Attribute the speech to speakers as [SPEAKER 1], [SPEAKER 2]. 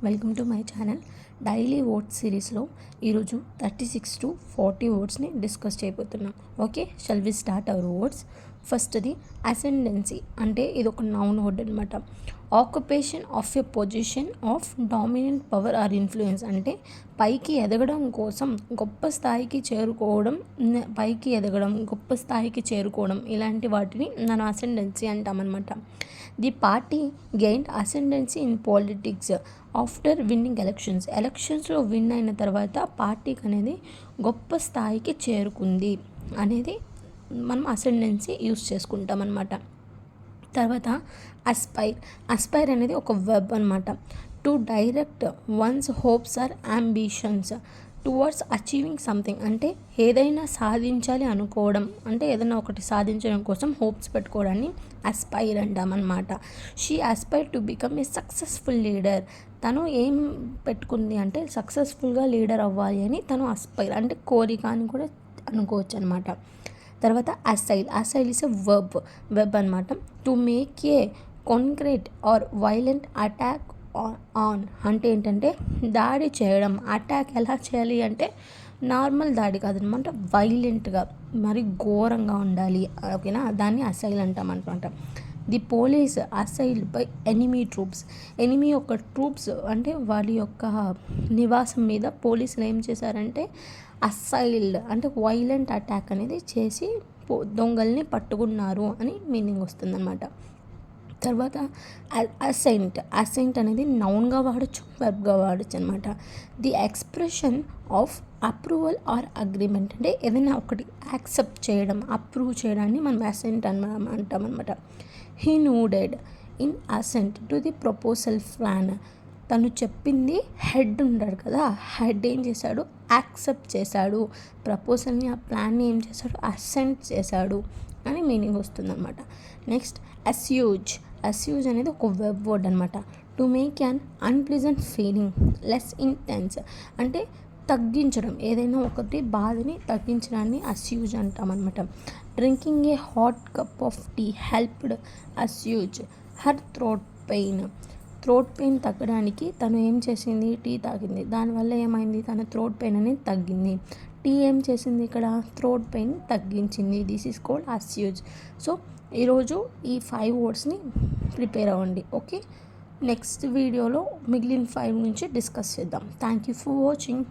[SPEAKER 1] Welcome to my channel. Daily words సిరీస్లో ఈరోజు 36 to 40 వర్డ్స్ని డిస్కస్ చేయబోతున్నాం. Okay, shall we start our words. ఫస్ట్ది అసెండెన్సీ, అంటే ఇది ఒక నౌన్ వర్డ్ అనమాట. Occupation of a position of dominant power or influence, అంటే పైకి ఎదగడం కోసం గొప్ప స్థాయికి చేరుకోవడం ఇలాంటి వాటిని మనం అసెండెన్సీ అంటామన్నమాట. The party gained ascendancy in politics after winning ఎలక్షన్స్లో విన్ అయిన తర్వాత పార్టీకి అనేది గొప్ప స్థాయికి చేరుకుంది అనేది మనం అసెండెన్సీ యూస్ చేసుకుంటాం అన్నమాట. తర్వాత అస్పైర్ అనేది ఒక వెబ్ అనమాట. To direct one's hopes or ambitions towards achieving something, అంటే ఏదైనా సాధించాలి అనుకోవడం, అంటే ఏదైనా ఒకటి సాధించడం కోసం హోప్స్ పెట్టుకోవడాన్ని అస్పైర్ అంటామన్నమాట. She aspire to become a successful leader, తను ఏం పెట్టుకుంది అంటే సక్సెస్ఫుల్గా లీడర్ అవ్వాలి అని తను అస్పైర్, అంటే కోరిక అని కూడా అనుకోవచ్చు అనమాట. తర్వాత అసైల్ ఇస్ ఎ వెబ్ అనమాట. To make a concrete or violent attack on, అంటే ఏంటంటే దాడి చేయడం. అటాక్ ఎలా చేయాలి అంటే నార్మల్ దాడి కాదనమాట, వైలెంట్గా మరి ఘోరంగా ఉండాలి. ఓకేనా, దాన్ని అసైల్ అంటామన్నమాట. The police assailed by enemy యొక్క ట్రూప్స్, అంటే వాళ్ళ యొక్క నివాసం మీద పోలీసులు ఏం చేశారంటే అసైల్డ్ అంటే వైలెంట్ అటాక్ అనేది చేసి దొంగల్ని పట్టుకున్నారు అని మీనింగ్ వస్తుందన్నమాట. తర్వాత అసెంట్ అనేది నౌన్గా వాడచ్చు, వెబ్గా వాడచ్చు అనమాట. The expression of approval are agreement, అంటే ఏదైనా ఒకటి యాక్సెప్ట్ చేయడం, అప్రూవ్ చేయడాన్ని మనం అసెంట్ అంటాం అనమాట. He nodded in assent to the proposal plan, తను చెప్పింది హెడ్ ఉంటాడు కదా, హెడ్ ఏం చేశాడు, యాక్సెప్ట్ చేశాడు ప్రపోజల్ని, ఆ ప్లాన్ని ఏం చేశాడు, అసెంట్ చేశాడు అని మీనింగ్ వస్తుందన్నమాట. నెక్స్ట్ అస్యూజ్ అనేది ఒక వెబ్ వర్డ్ అనమాట. To make an unpleasant feeling less intense, అంటే తగ్గించడం, ఏదైనా ఒకటి బాధని తగ్గించడాన్ని అస్యూజ్ అంటామన్నమాట. Drinking a hot cup of tea helped assuage her throat pain తగ్గడానికి తను ఏం చేసింది, టీ తాగింది, దానివల్ల ఏమైంది, తన థ్రోట్ పెయిన్ అనేది తగ్గింది. టీ ఏం చేసింది ఇక్కడ, థ్రోట్ పెయిన్ తగ్గించింది. This is called assuage. So ఈరోజు ఈ 5 వర్డ్స్ని ప్రిపేర్ అవ్వండి. ఓకే, నెక్స్ట్ వీడియోలో మిగిలిన 5 నుంచి డిస్కస్ చేద్దాం. Thank you for watching.